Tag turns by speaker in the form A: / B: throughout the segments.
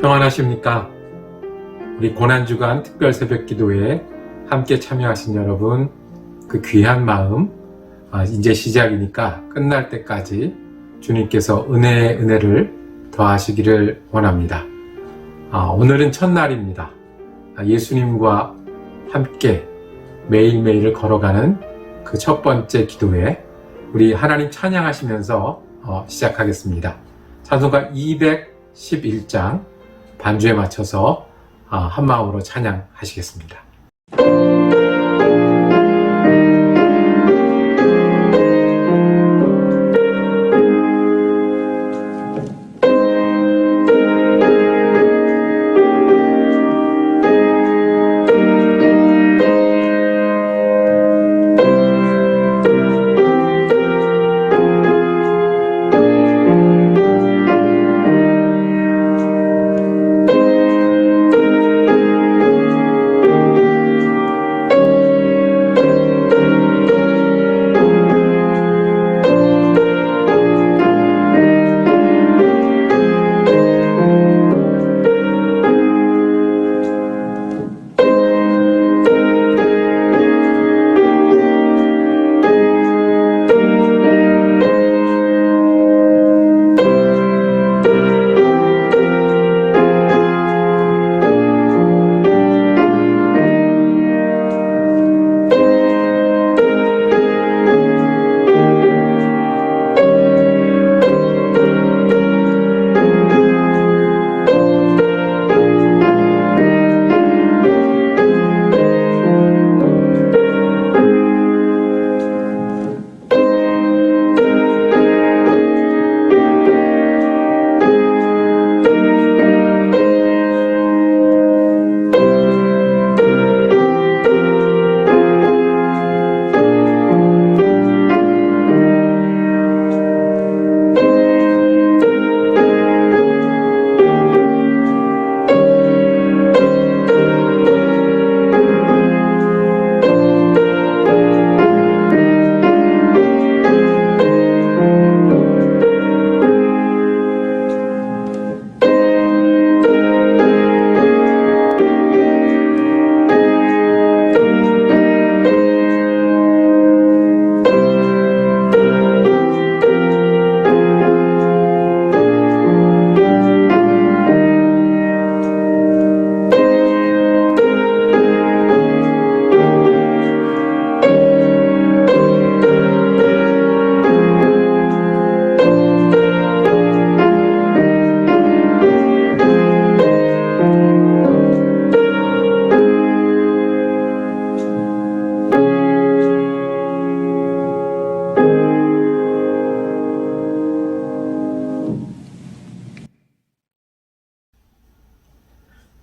A: 평안하십니까? 우리 고난주간 특별 새벽 기도에 함께 참여하신 여러분, 그 귀한 마음, 이제 시작이니까 끝날 때까지 주님께서 은혜의 은혜를 더하시기를 원합니다. 오늘은 첫날입니다. 예수님과 함께 매일매일을 걸어가는 그 첫 번째 기도에 우리 하나님 찬양하시면서 시작하겠습니다. 찬송가 211장 반주에 맞춰서 한 마음으로 찬양하시겠습니다.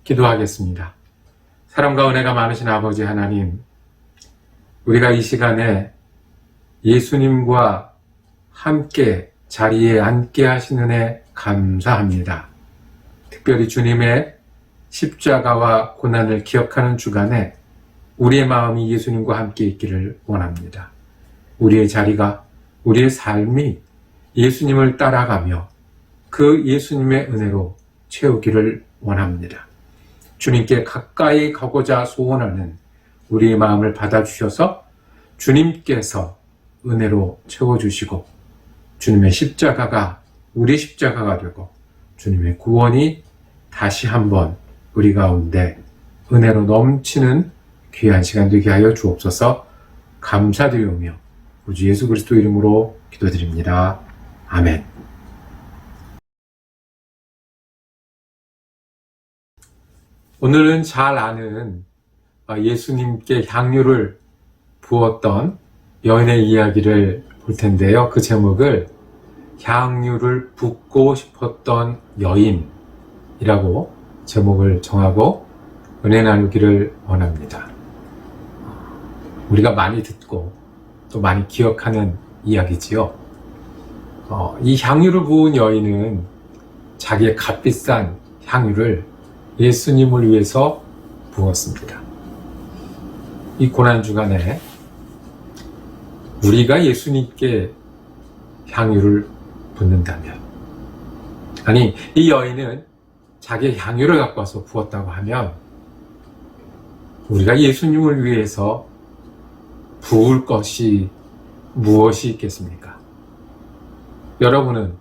A: 기도하겠습니다. 사랑과 은혜가 많으신 아버지 하나님, 우리가 이 시간에 예수님과 함께 자리에 앉게 하신 은혜 감사합니다. 특별히 주님의 십자가와 고난을 기억하는 주간에 우리의 마음이 예수님과 함께 있기를 원합니다. 우리의 자리가, 우리의 삶이 예수님을 따라가며 그 예수님의 은혜로 채우기를 원합니다. 주님께 가까이 가고자 소원하는 우리의 마음을 받아주셔서 주님께서 은혜로 채워주시고 주님의 십자가가 우리 십자가가 되고 주님의 구원이 다시 한번 우리 가운데 은혜로 넘치는 귀한 시간 되게 하여 주옵소서. 감사드리오며 구주 예수 그리스도 이름으로 기도드립니다. 아멘. 오늘은 잘 아는 예수님께 향유를 부었던 여인의 이야기를 볼 텐데요. 그 제목을 향유를 붓고 싶었던 여인이라고 제목을 정하고 은혜 나누기를 원합니다. 우리가 많이 듣고 또 많이 기억하는 이야기지요. 이 향유를 부은 여인은 자기의 값비싼 향유를 예수님을 위해서 부었습니다. 이 고난주간에 우리가 예수님께 향유를 붓는다면, 아니 이 여인은 자기의 향유를 갖고 와서 부었다고 하면 우리가 예수님을 위해서 부을 것이 무엇이 있겠습니까? 여러분은,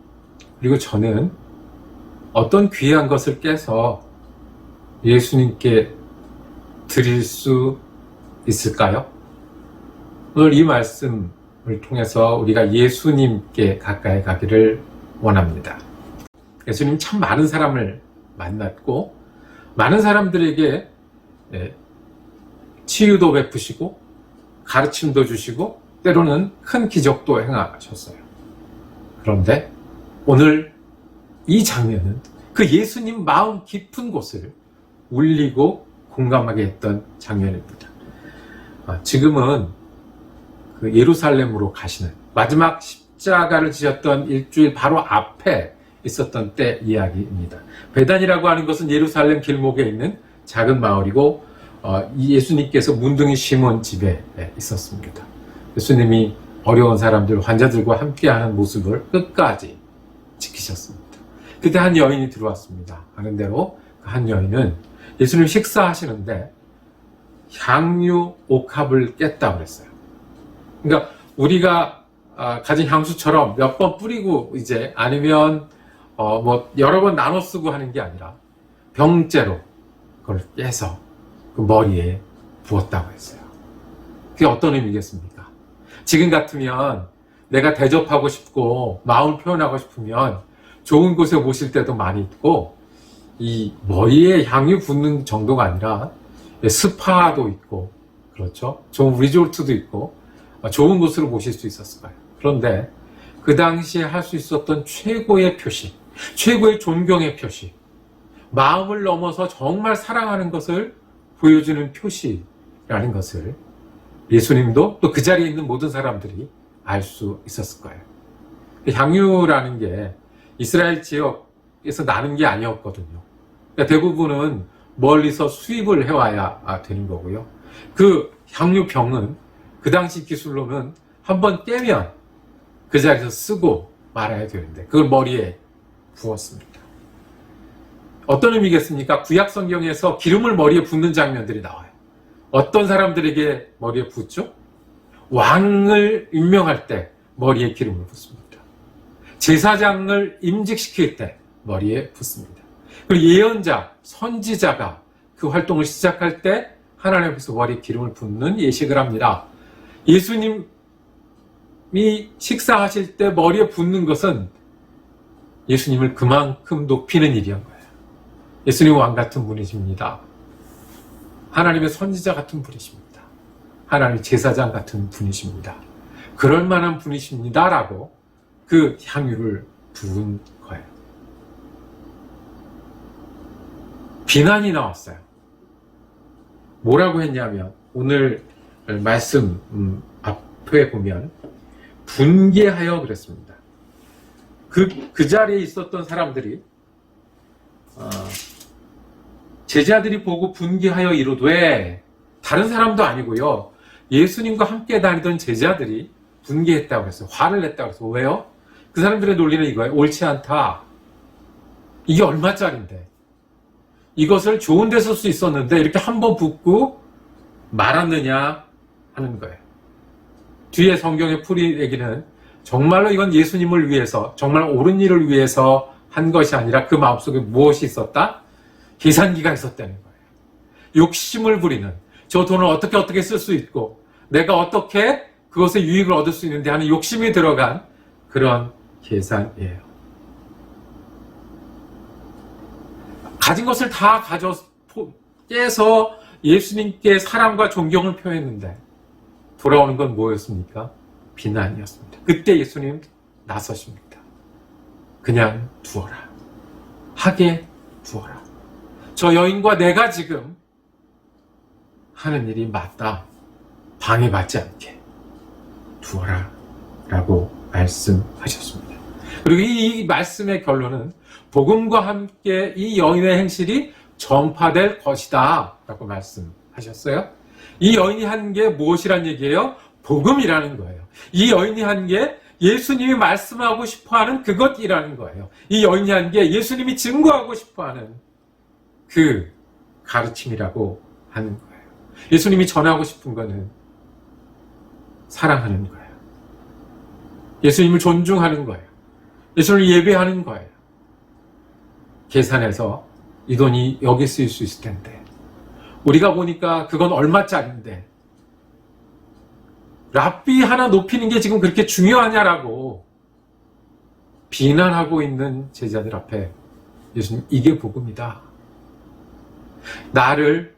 A: 그리고 저는 어떤 귀한 것을 깨서 예수님께 드릴 수 있을까요? 오늘 이 말씀을 통해서 우리가 예수님께 가까이 가기를 원합니다. 예수님 참 많은 사람을 만났고 많은 사람들에게 치유도 베푸시고 가르침도 주시고 때로는 큰 기적도 행하셨어요. 그런데 오늘 이 장면은 그 예수님 마음 깊은 곳을 울리고 공감하게 했던 장면입니다. 지금은 그 예루살렘으로 가시는 마지막 십자가를 지었던 일주일 바로 앞에 있었던 때 이야기입니다. 베단이라고 하는 것은 예루살렘 길목에 있는 작은 마을이고 이 예수님께서 문둥이 시몬 집에 있었습니다. 예수님이 어려운 사람들, 환자들과 함께하는 모습을 끝까지 지키셨습니다. 그때 한 여인이 들어왔습니다. 하는 대로 그 한 여인은 예수님 식사하시는데 향유 옥합을 깼다고 그랬어요. 그러니까 우리가 가진 향수처럼 몇 번 뿌리고 이제 아니면 뭐 여러 번 나눠 쓰고 하는 게 아니라 병째로 그걸 깨서 그 머리에 부었다고 했어요. 그게 어떤 의미겠습니까? 지금 같으면 내가 대접하고 싶고 마음을 표현하고 싶으면 좋은 곳에 모실 때도 많이 있고 이 머리에 향유 붓는 정도가 아니라 스파도 있고 그렇죠. 좋은 리조트도 있고 좋은 곳으로 모실 수 있었을 거예요. 그런데 그 당시에 할 수 있었던 최고의 표시, 최고의 존경의 표시, 마음을 넘어서 정말 사랑하는 것을 보여주는 표시라는 것을 예수님도 또 그 자리에 있는 모든 사람들이 알 수 있었을 거예요. 향유라는 게 이스라엘 지역에서 나는 게 아니었거든요. 그러니까 대부분은 멀리서 수입을 해와야 되는 거고요. 그 향유병은 그 당시 기술로는 한번 깨면 그 자리에서 쓰고 말아야 되는데 그걸 머리에 부었습니다. 어떤 의미겠습니까? 구약 성경에서 기름을 머리에 붓는 장면들이 나와요. 어떤 사람들에게 머리에 붓죠? 왕을 임명할 때 머리에 기름을 붓습니다. 제사장을 임직시킬 때 머리에 붓습니다. 그리고 예언자, 선지자가 그 활동을 시작할 때 하나님께서 머리에 기름을 붓는 예식을 합니다. 예수님이 식사하실 때 머리에 붓는 것은 예수님을 그만큼 높이는 일이었던 거예요. 예수님 왕 같은 분이십니다. 하나님의 선지자 같은 분이십니다. 하나님의 제사장 같은 분이십니다. 그럴 만한 분이십니다. 라고 그 향유를 부은 거예요. 비난이 나왔어요. 뭐라고 했냐면 오늘 말씀 앞에 보면 분개하여 그랬습니다. 그 자리에 있었던 사람들이 제자들이 보고 분개하여 이르되, 다른 사람도 아니고요, 예수님과 함께 다니던 제자들이 분개했다고 했어요. 화를 냈다고 했어요. 왜요? 그 사람들의 논리는 이거예요. 옳지 않다. 이게 얼마짜린데 이것을 좋은 데 쓸 수 있었는데 이렇게 한번 붓고 말았느냐 하는 거예요. 뒤에 성경의 풀이 얘기는 정말로 이건 예수님을 위해서, 정말 옳은 일을 위해서 한 것이 아니라 그 마음속에 무엇이 있었다? 계산기가 있었다는 거예요. 욕심을 부리는, 저 돈을 어떻게 쓸 수 있고 내가 어떻게 그것의 유익을 얻을 수 있는데 하는 욕심이 들어간 그런 계산이에요. 가진 것을 다 깨서 예수님께 사랑과 존경을 표했는데 돌아오는 건 뭐였습니까? 비난이었습니다. 그때 예수님 나서십니다. 그냥 두어라. 하게 두어라. 저 여인과 내가 지금 하는 일이 맞다. 방해받지 않게 두어라. 라고 말씀하셨습니다. 그리고 이 말씀의 결론은 복음과 함께 이 여인의 행실이 전파될 것이다. 라고 말씀하셨어요. 이 여인이 한 게 무엇이란 얘기예요? 복음이라는 거예요. 이 여인이 한 게 예수님이 말씀하고 싶어하는 그것이라는 거예요. 이 여인이 한 게 예수님이 증거하고 싶어하는 그 가르침이라고 하는 거예요. 예수님이 전하고 싶은 거는 사랑하는 거예요. 예수님을 존중하는 거예요. 예수님을 예배하는 거예요. 계산해서 이 돈이 여기 쓰일 수 있을 텐데 우리가 보니까 그건 얼마짜리인데 랍비 하나 높이는 게 지금 그렇게 중요하냐라고 비난하고 있는 제자들 앞에 예수님, 이게 복음이다. 나를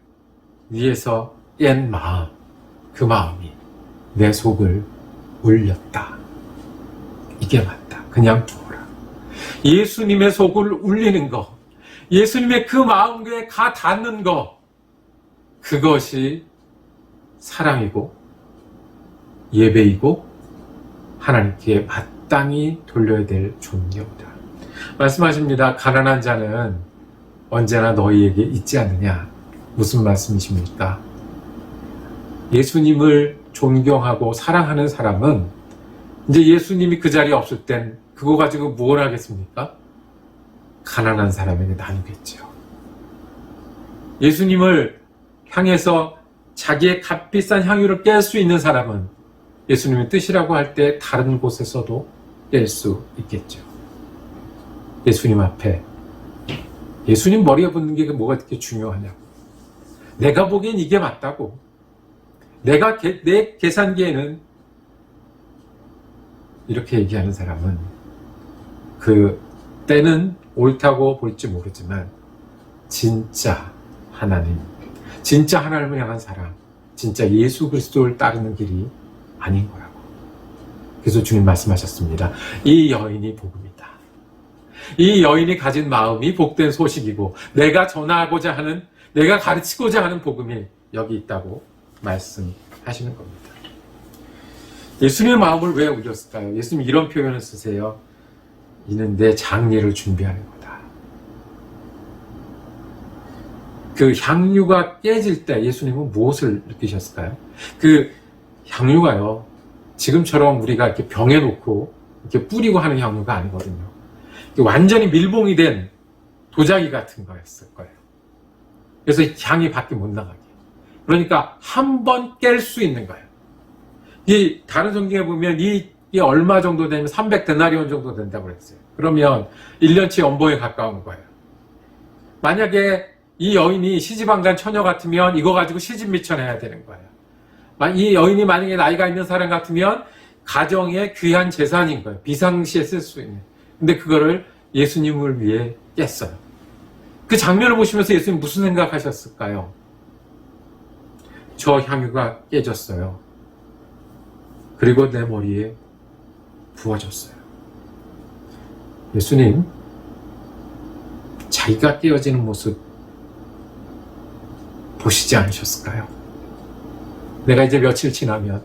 A: 위해서 깬 마음, 그 마음이 내 속을 울렸다. 이게 맞다. 그냥 두어라. 예수님의 속을 울리는 거, 예수님의 그 마음에 가 닿는 거, 그것이 사랑이고 예배이고 하나님께 마땅히 돌려야 될 존경이다. 말씀하십니다. 가난한 자는 언제나 너희에게 있지 않느냐. 무슨 말씀이십니까? 예수님을 존경하고 사랑하는 사람은 이제 예수님이 그 자리에 없을 땐 그거 가지고 뭘 하겠습니까? 가난한 사람에게 나누겠죠. 예수님을 향해서 자기의 값비싼 향유를 깰 수 있는 사람은 예수님의 뜻이라고 할 때 다른 곳에서도 깰 수 있겠죠. 예수님 앞에 예수님 머리에 붙는 게 뭐가 그렇게 중요하냐고. 내가 보기엔 이게 맞다고. 내 계산기에는 이렇게 얘기하는 사람은 그 때는 옳다고 볼지 모르지만 진짜 하나님, 진짜 하나님을 향한 사랑, 진짜 예수 그리스도를 따르는 길이 아닌 거라고. 그래서 주님 말씀하셨습니다. 이 여인이 복음이다. 이 여인이 가진 마음이 복된 소식이고 내가 전하고자 하는, 내가 가르치고자 하는 복음이 여기 있다고 말씀하시는 겁니다. 예수님의 마음을 왜 울렸을까요? 예수님 이런 표현을 쓰세요. 이는 내 장례를 준비하는 거다. 그 향유가 깨질 때 예수님은 무엇을 느끼셨을까요? 그 향유가요, 지금처럼 우리가 이렇게 병에 놓고 이렇게 뿌리고 하는 향유가 아니거든요. 완전히 밀봉이 된 도자기 같은 거였을 거예요. 그래서 향이 밖에 못 나가게. 그러니까 한 번 깰 수 있는 거예요. 이 다른 성경에 보면 이게 얼마 정도 되면 300데나리온 정도 된다고 그랬어요. 그러면 1년치 연봉에 가까운 거예요. 만약에 이 여인이 시집안간 처녀 같으면 이거 가지고 시집 미천해야 되는 거예요. 이 여인이 만약에 나이가 있는 사람 같으면 가정의 귀한 재산인 거예요. 비상시에 쓸 수 있는. 근데 그거를 예수님을 위해 깼어요. 그 장면을 보시면서 예수님 무슨 생각하셨을까요? 저 향유가 깨졌어요. 그리고 내 머리에 부어졌어요. 예수님, 자기가 깨어지는 모습 보시지 않으셨을까요? 내가 이제 며칠 지나면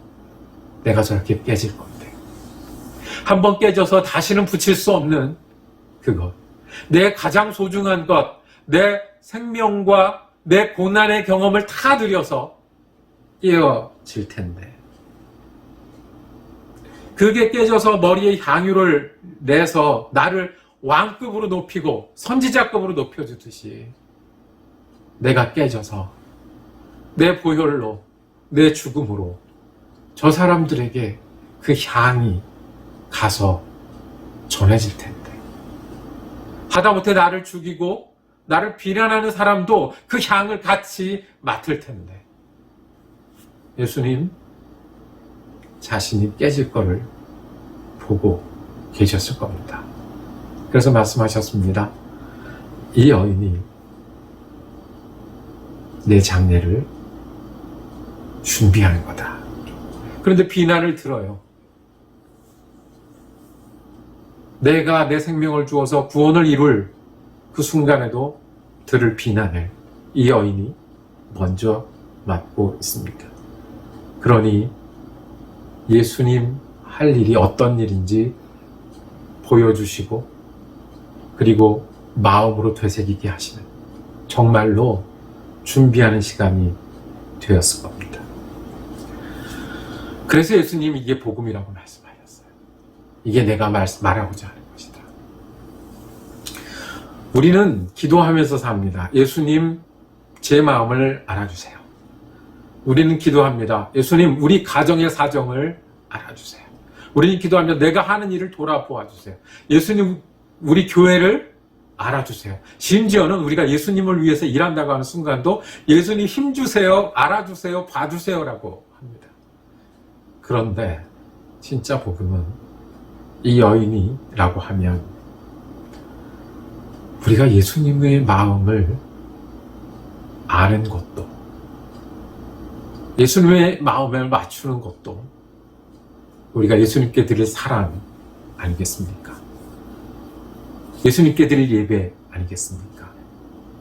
A: 내가 저렇게 깨질 건데, 한번 깨져서 다시는 붙일 수 없는 그것, 내 가장 소중한 것, 내 생명과 내 고난의 경험을 다 들여서 깨어질 텐데, 그게 깨져서 머리에 향유를 내서 나를 왕급으로 높이고 선지자급으로 높여주듯이 내가 깨져서 내 보혈로, 내 죽음으로 저 사람들에게 그 향이 가서 전해질 텐데, 하다못해 나를 죽이고 나를 비난하는 사람도 그 향을 같이 맡을 텐데, 예수님 자신이 깨질 거를 보고 계셨을 겁니다. 그래서 말씀하셨습니다. 이 여인이 내 장례를 준비하는 거다. 그런데 비난을 들어요. 내가 내 생명을 주어서 구원을 이룰 그 순간에도 들을 비난을 이 여인이 먼저 맡고 있습니다. 그러니 예수님 할 일이 어떤 일인지 보여주시고, 그리고 마음으로 되새기게 하시는, 정말로 준비하는 시간이 되었을 겁니다. 그래서 예수님이 이게 복음이라고 말씀하셨어요. 이게 내가 말하고자 하는 것이다. 우리는 기도하면서 삽니다. 예수님, 제 마음을 알아주세요. 우리는 기도합니다. 예수님, 우리 가정의 사정을 알아주세요. 우리는 기도하며 내가 하는 일을 돌아보아 주세요. 예수님, 우리 교회를 알아주세요. 심지어는 우리가 예수님을 위해서 일한다고 하는 순간도 예수님 힘주세요, 알아주세요, 봐주세요라고 합니다. 그런데 진짜 복음은 이 여인이라고 하면 우리가 예수님의 마음을 아는 것도, 예수님의 마음을 맞추는 것도 우리가 예수님께 드릴 사랑 아니겠습니까? 예수님께 드릴 예배 아니겠습니까?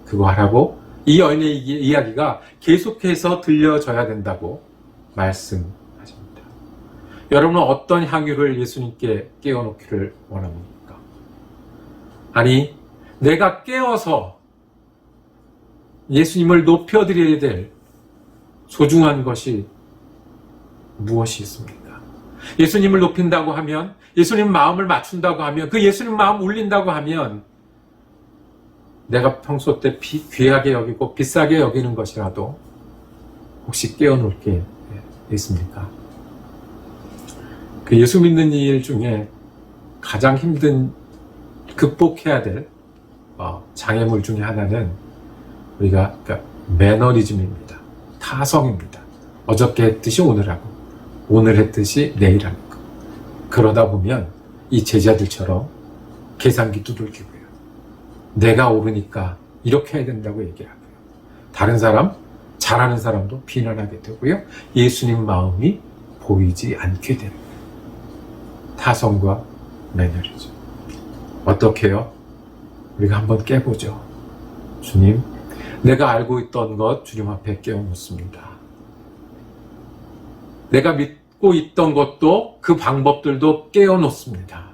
A: 그거 하라고 이 여인의 이야기가 계속해서 들려져야 된다고 말씀하십니다. 여러분은 어떤 향유를 예수님께 깨워놓기를 원합니까? 아니, 내가 깨어서 예수님을 높여드려야 될 소중한 것이 무엇이 있습니까? 예수님을 높인다고 하면, 예수님 마음을 맞춘다고 하면, 그 예수님 마음 울린다고 하면 내가 평소 때 귀하게 여기고 비싸게 여기는 것이라도 혹시 깨어놓을 게 있습니까? 그 예수 믿는 일 중에 가장 힘든 극복해야 될 장애물 중에 하나는 우리가 매너리즘입니다. 타성입니다. 어저께 했듯이 오늘 하고 오늘 했듯이 내일 하는 거. 그러다 보면 이 제자들처럼 계산기 두들기고요. 내가 옳으니까 이렇게 해야 된다고 얘기를 하고요. 다른 사람, 잘하는 사람도 비난하게 되고요. 예수님 마음이 보이지 않게 됩니다. 타성과 매너리즘. 어떻게요? 우리가 한번 깨보죠. 주님, 내가 알고 있던 것 주님 앞에 깨워놓습니다. 내가 믿고 있던 것도 그 방법들도 깨워놓습니다.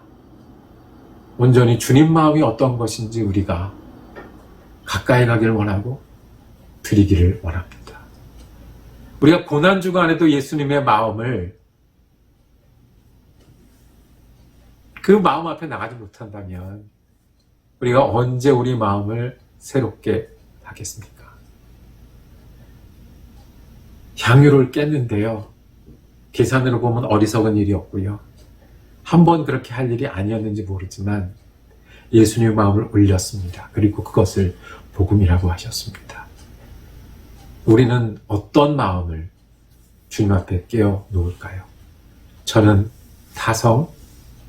A: 온전히 주님 마음이 어떤 것인지 우리가 가까이 가기를 원하고 드리기를 원합니다. 우리가 고난 주간에도 예수님의 마음을 그 마음 앞에 나가지 못한다면 우리가 언제 우리 마음을 새롭게 하겠습니까? 향유를 깼는데요. 계산으로 보면 어리석은 일이었고요. 한번 그렇게 할 일이 아니었는지 모르지만 예수님의 마음을 울렸습니다. 그리고 그것을 복음이라고 하셨습니다. 우리는 어떤 마음을 주님 앞에 깨어 놓을까요? 저는 타성,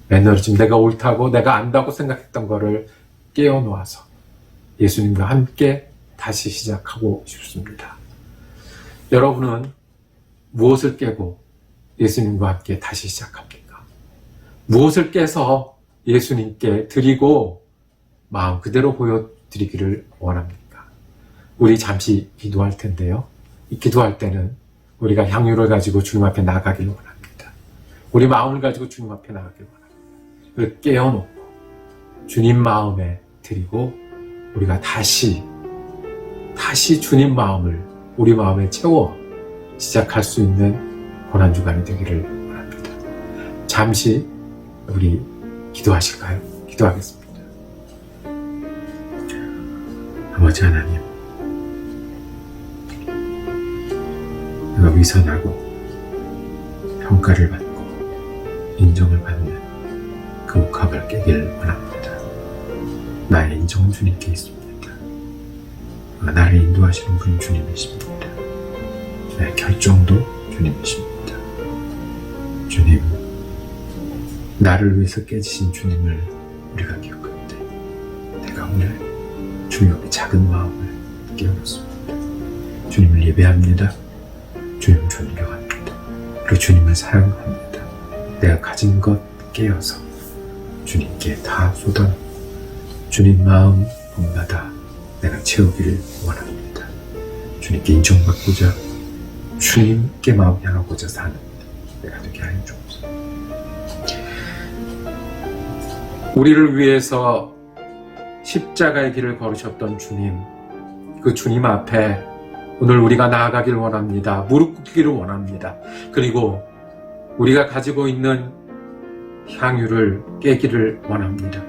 A: 매너리즘, 내가 옳다고 내가 안다고 생각했던 거를 깨어 놓아서 예수님과 함께 다시 시작하고 싶습니다. 여러분은 무엇을 깨고 예수님과 함께 다시 시작합니까? 무엇을 깨서 예수님께 드리고 마음 그대로 보여드리기를 원합니까? 우리 잠시 기도할 텐데요. 이 기도할 때는 우리가 향유를 가지고 주님 앞에 나가기를 원합니다. 우리 마음을 가지고 주님 앞에 나가기를 원합니다. 그걸 깨어놓고 주님 마음에 드리고 우리가 다시 주님 마음을 우리 마음에 채워 시작할 수 있는 고난주간이 되기를 원합니다. 잠시 우리 기도하실까요? 기도하겠습니다. 아버지 하나님, 내가 위선하고 평가를 받고 인정을 받는 그 옥합을 깨기를 원합니다. 나의 인정은 주님께 있습니다. 나를 인도하시는 분은 주님이십니다. 나의 결정도 주님이십니다. 주님, 나를 위해서 깨지신 주님을 우리가 기억할 때 내가 오늘 주님 앞에 작은 마음을 깨어놓습니다. 주님을 예배합니다. 주님을 존경합니다. 그리고 주님을 사랑합니다. 내가 가진 것 깨어서 주님께 다 쏟아놓고 주님 마음 본받아 내가 채우기를 원합니다. 주님께 인정받고자 주님께 마음 향하고자 사는 내가 되게 하여 주옵소서. 우리를 위해서 십자가의 길을 걸으셨던 주님, 그 주님 앞에 오늘 우리가 나아가기를 원합니다. 무릎 꿇기를 원합니다. 그리고 우리가 가지고 있는 향유를 깨기를 원합니다.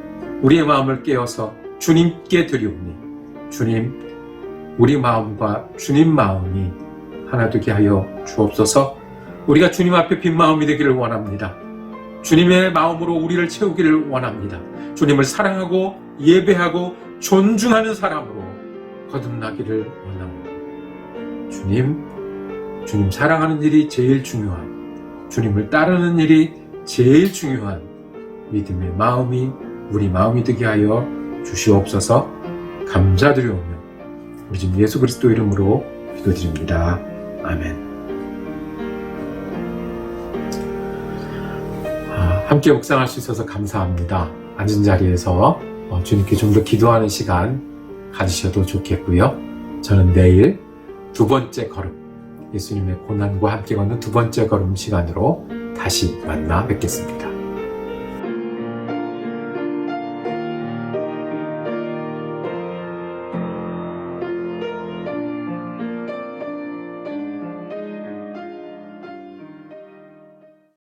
A: 우리의 마음을 깨어서 주님께 드리오니 주님, 우리 마음과 주님 마음이 하나 되게 하여 주옵소서. 우리가 주님 앞에 빈 마음이 되기를 원합니다. 주님의 마음으로 우리를 채우기를 원합니다. 주님을 사랑하고 예배하고 존중하는 사람으로 거듭나기를 원합니다. 주님 사랑하는 일이 제일 중요한, 주님을 따르는 일이 제일 중요한 믿음의 마음이 우리 마음이 되게 하여 주시옵소서. 감사드리오며 우리 주 예수 그리스도 이름으로 기도드립니다. 아멘. 함께 묵상할 수 있어서 감사합니다. 앉은 자리에서 주님께 좀 더 기도하는 시간 가지셔도 좋겠고요. 저는 내일 두 번째 걸음, 예수님의 고난과 함께 걷는 두 번째 걸음 시간으로 다시 만나 뵙겠습니다.